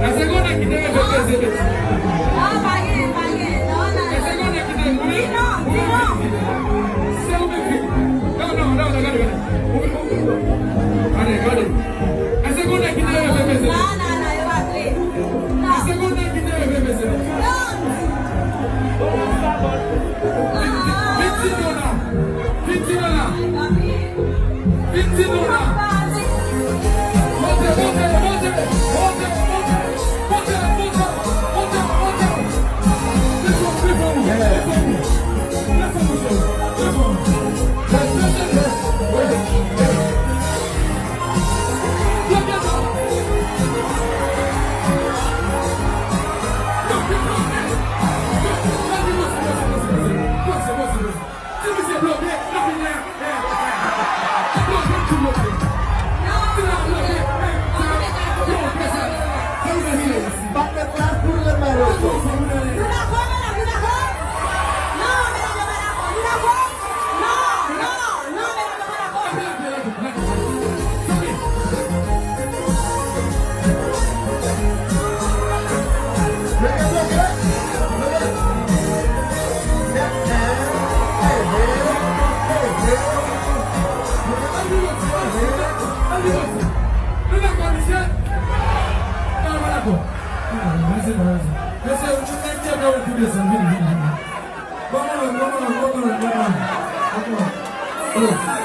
La seconda che deve fare No, paghe, no, no. La seconda che deve Sì, no. No, guarda. La seconda che deve fare No, io vado lì. No. La seconda che deve fare Vamos.